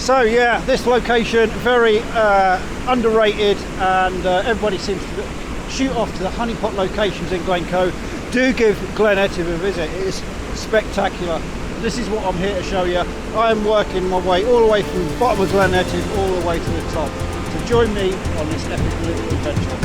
So yeah, this location very underrated, and everybody seems to shoot off to the Honeypot locations in Glencoe. Do give Glen Etive a visit, it is spectacular. This is what I'm here to show you. I am working my way all the way from the bottom of Glen Etive all the way to the top. So join me on this epic little adventure.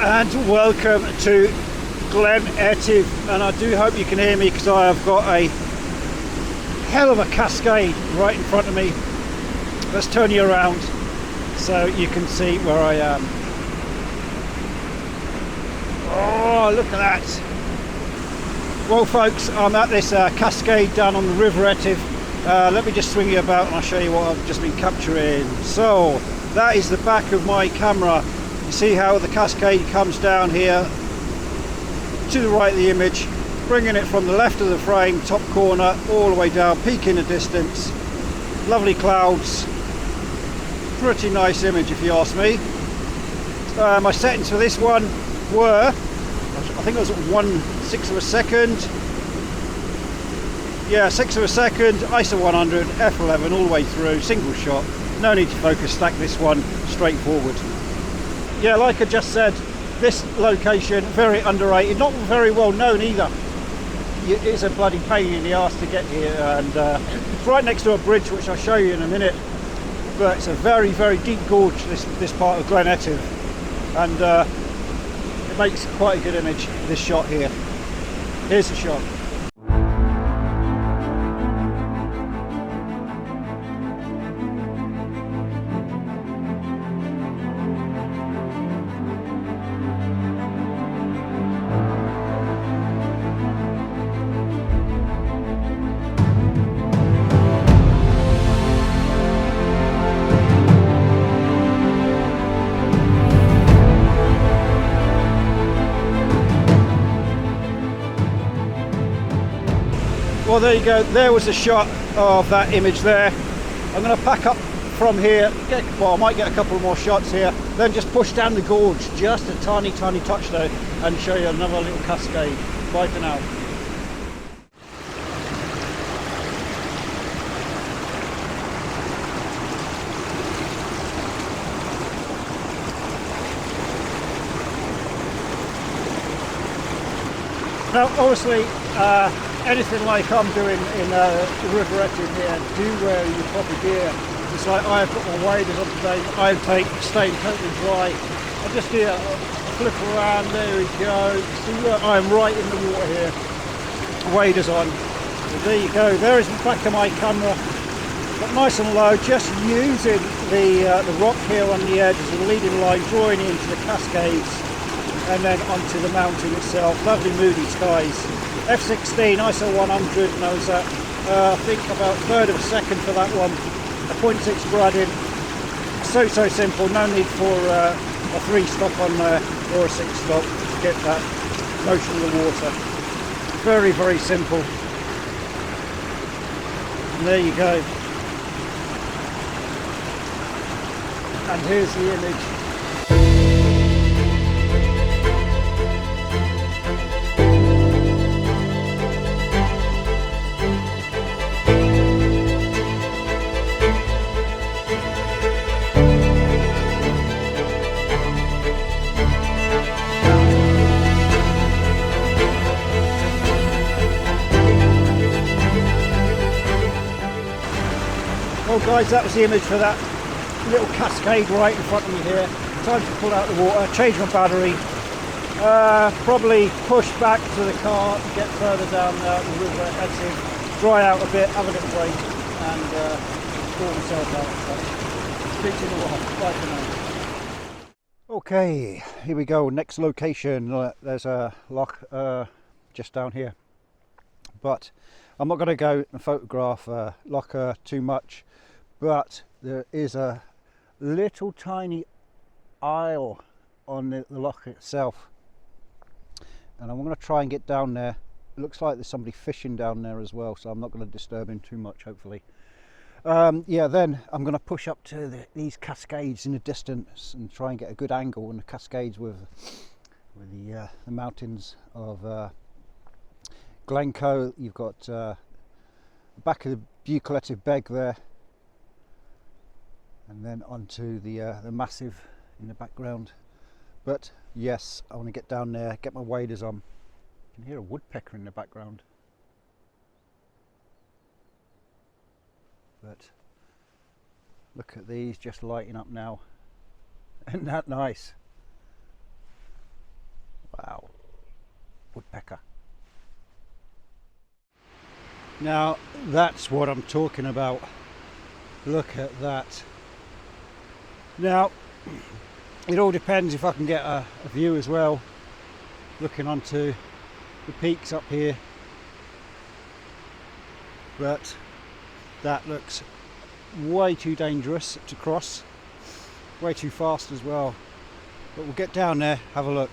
And welcome to Glen Etive, and I do hope you can hear me because I have got a hell of a cascade right in front of me. Let's turn you around so you can see where I am. Oh, look at that. Well folks, I'm at this cascade down on the River Etive. Let me just swing you about and I'll show you what I've just been capturing. So that is the back of my camera. You see how the cascade comes down here to the right of the image, bringing it from the left of the frame, top corner, all the way down, peak in the distance. Lovely clouds. Pretty nice image if you ask me. My settings for this one were, I think it was 1/6 of a second. Yeah, 1/6 of a second, ISO 100, f11 all the way through, single shot. No need to focus stack this one, straightforward. Yeah, like I just said, this location, very underrated, not very well known either. It's a bloody pain in the arse to get here, and it's right next to a bridge which I'll show you in a minute. But it's a very, very deep gorge, this part of Glen Etive, and it makes quite a good image, this shot here. Here's the shot. Well, there you go, there was a shot of that image there. I'm going to pack up from here, I might get a couple more shots here, then just push down the gorge, just a tiny touch though, and show you another little cascade. Bye for now. Now obviously, anything like I'm doing in the River Etive here, do wear your proper gear. It's like I've got my waders on today, I'm staying totally dry. I'll just do a flip around, there we go. See, look, I'm right in the water here, waders on. So there you go, there is the back of my camera, but nice and low, just using the rock here on the edge as a leading line, drawing into the cascades and then onto the mountain itself. Lovely moody skies. F16 ISO 100 knows that. I think about a third of a second for that one. A 0.6 Braddon. So simple. No need for a 3-stop on there or a 6-stop to get that motion of the water. Very, very simple. And there you go. And here's the image. Well guys, that was the image for that little cascade right in front of me here. time to pull out the water, change my battery, probably push back to the car and get further down the River Etive, dry out a bit, have a little break, and sort myself out. So, speak to you in a while. Bye for now. Okay, here we go. Next location. There's a loch just down here, but I'm not going to go and photograph loch too much. But there is a little tiny isle on the loch itself, and I'm going to try and get down there. It looks like there's somebody fishing down there as well, so I'm not going to disturb him too much, hopefully. Yeah, then I'm going to push up to these cascades in the distance and try and get a good angle on the cascades with the mountains of Glen Etive. You've got the back of the River Etive beg there, and then onto the massive in the background. But yes, I want to get down there, get my waders on. You can hear a woodpecker in the background. But look at these just lighting up now. Isn't that nice? Wow, woodpecker. Now that's what I'm talking about. Look at that. Now it all depends if I can get a view as well, looking onto the peaks up here, but that looks way too dangerous to cross, way too fast as well. But we'll get down there, have a look.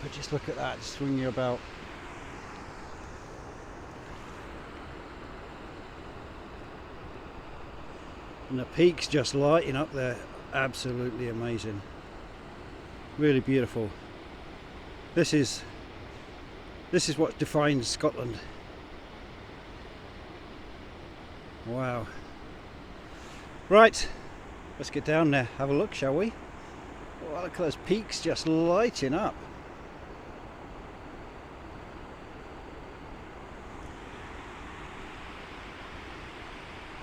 But just look at that, swing you about. And the peaks just lighting up there, absolutely amazing, really beautiful. This is what defines Scotland. Wow. Right, let's get down there, have a look, shall we? Oh, look at those peaks just lighting up.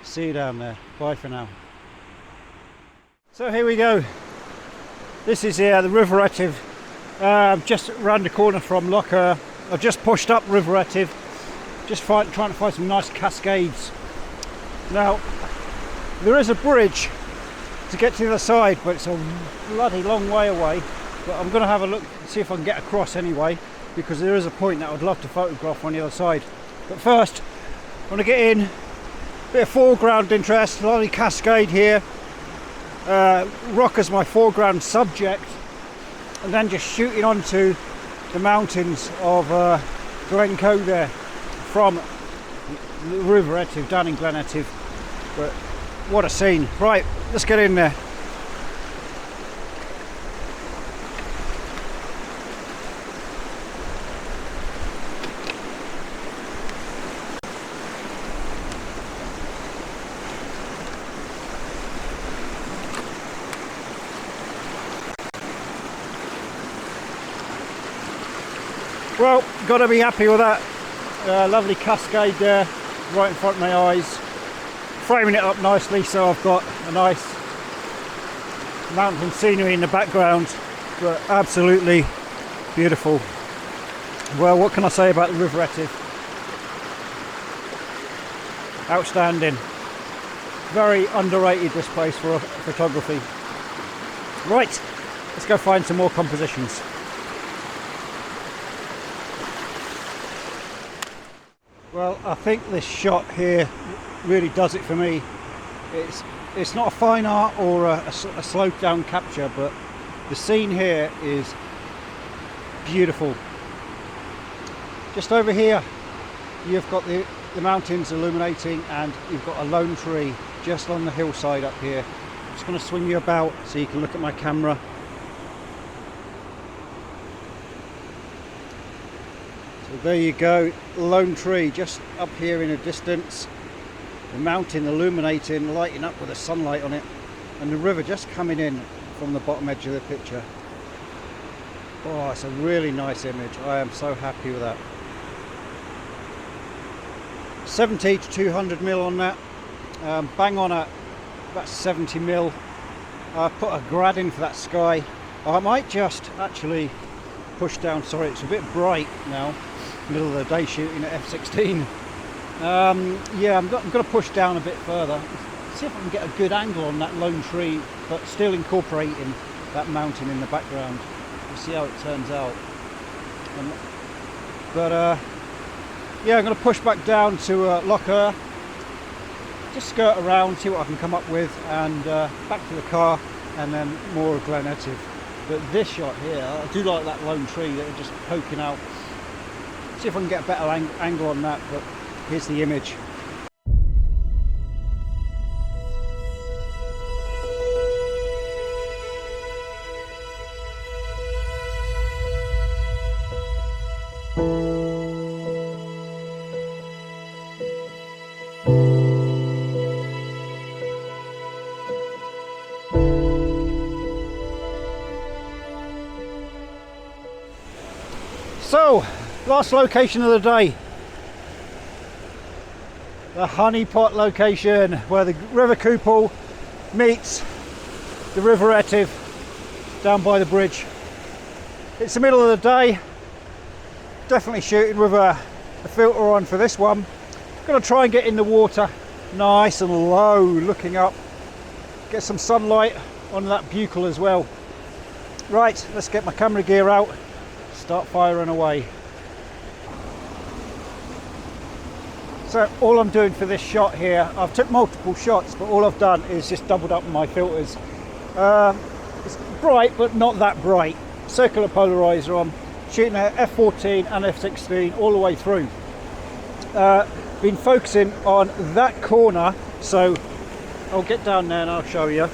See you down there. Bye for now. So here we go. This is the River Etive. Just around the corner from loch. I've just pushed up River Etive, just trying to find some nice cascades. Now, there is a bridge to get to the other side, but it's a bloody long way away. But I'm going to have a look, see if I can get across anyway, because there is a point that I would love to photograph on the other side. But first, I want to get in, a bit of foreground interest, lovely cascade here. Rock as my foreground subject, and then just shooting onto the mountains of Glen Etive there from the River Etive down in Glen Etive. But what a scene. Right, let's get in there. Well, got to be happy with that. Lovely cascade there, right in front of my eyes. Framing it up nicely so I've got a nice mountain scenery in the background, but absolutely beautiful. Well, what can I say about the River Etive? Outstanding. Very underrated, this place, for photography. Right, let's go find some more compositions. Well, I think this shot here really does it for me. It's not a fine art or a slowed down capture, but the scene here is beautiful. Just over here you've got the mountains illuminating, and you've got a lone tree just on the hillside up here. I'm just going to swing you about so you can look at my camera. So there you go, lone tree just up here in the distance. The mountain illuminating, lighting up with the sunlight on it, and the river just coming in from the bottom edge of the picture. Oh, it's a really nice image. I am so happy with that. 70 to 200 mil on that. Bang on at about 70 mil. I put a grad in for that sky. I might just actually push down. Sorry, it's a bit bright now, middle of the day shooting at f/16. Yeah, I'm going to push down a bit further, see if I can get a good angle on that lone tree, but still incorporating that mountain in the background. We'll see how it turns out. Yeah, I'm going to push back down to loch, just skirt around, see what I can come up with, and back to the car, and then more of Glen Etive. But this shot here, I do like that lone tree that are just poking out. See if I can get a better angle on that, but here's the image. So, last location of the day, the Honeypot location, where the River Couple meets the River Etive down by the bridge. It's the middle of the day, definitely shooting with a filter on for this one. Going to try and get in the water nice and low, looking up, get some sunlight on that buccal as well. Right, let's get my camera gear out, start firing away. So all I'm doing for this shot here, I've took multiple shots, but all I've done is just doubled up my filters. It's bright, but not that bright. Circular polarizer on, shooting at f/14 and f/16 all the way through. Been focusing on that corner, so I'll get down there and I'll show you.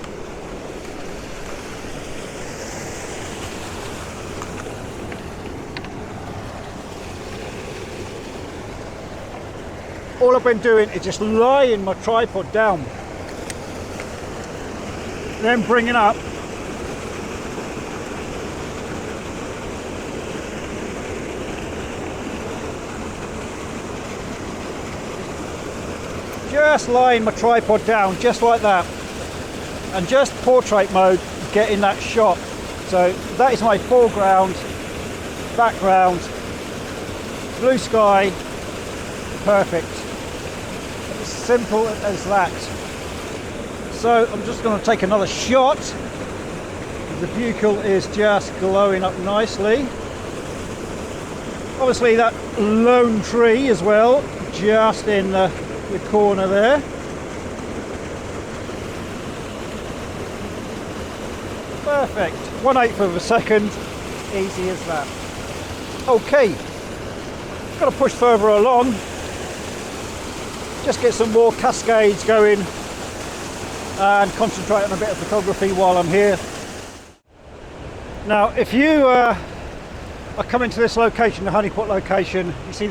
All I've been doing is just lying my tripod down, then bringing up just lying my tripod down just like that, and just portrait mode getting that shot. So that is my foreground, background, blue sky, perfect. As simple as that. So I'm just going to take another shot. The buccal is just glowing up nicely. Obviously that lone tree as well, just in the corner there. Perfect. 1/8 of a second. Easy as that. Okay. Got to push further along. Just get some more cascades going and concentrate on a bit of photography while I'm here. Now, if you are coming to this location, the Honeypot location, you see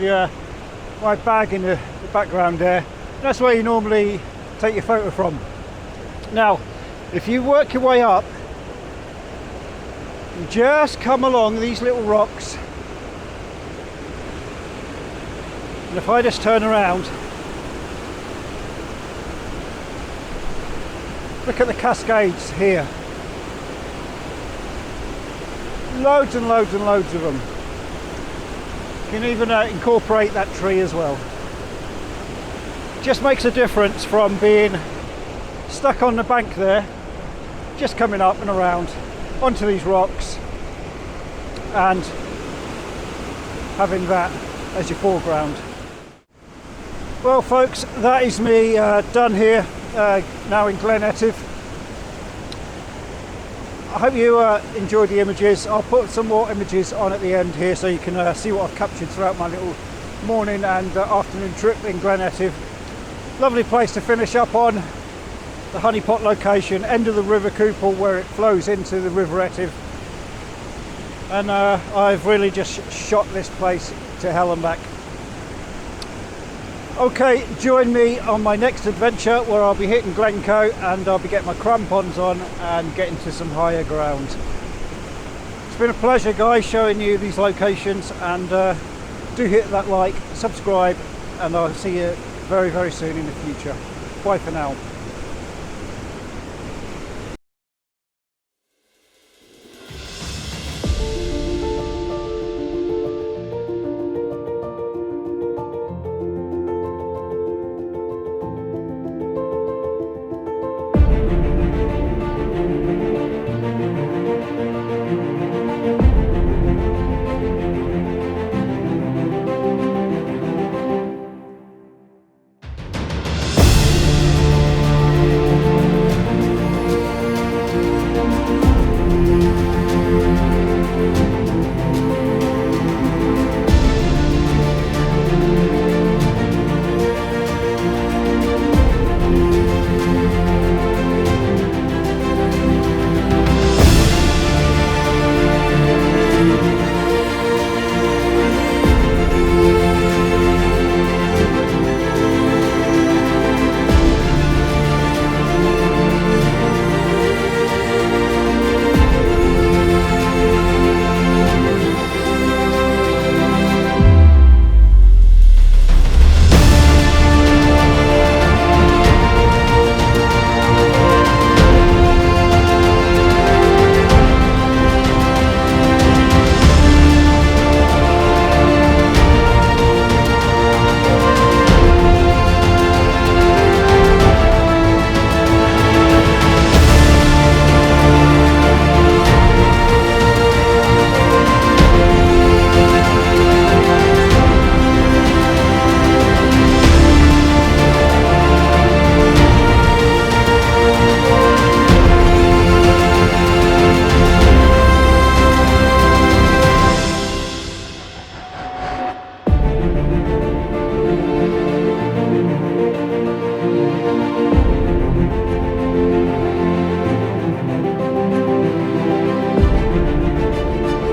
my bag in the background there. That's where you normally take your photo from. Now, if you work your way up, you just come along these little rocks, and if I just turn around, look at the cascades here. Loads and loads and loads of them. You can even incorporate that tree as well. Just makes a difference from being stuck on the bank there, just coming up and around onto these rocks and having that as your foreground. Well folks, that is me done here now in Glen Etive. I hope you enjoyed the images. I'll put some more images on at the end here so you can see what I've captured throughout my little morning and afternoon trip in Glen Etive. Lovely place to finish up on, the Honeypot location, end of the River Couple where it flows into the River Etive. And I've really just shot this place to hell and back. Okay, join me on my next adventure where I'll be hitting Glencoe and I'll be getting my crampons on and getting to some higher ground. It's been a pleasure guys showing you these locations, and do hit that like, subscribe, and I'll see you very, very soon in the future. Bye for now.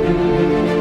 you.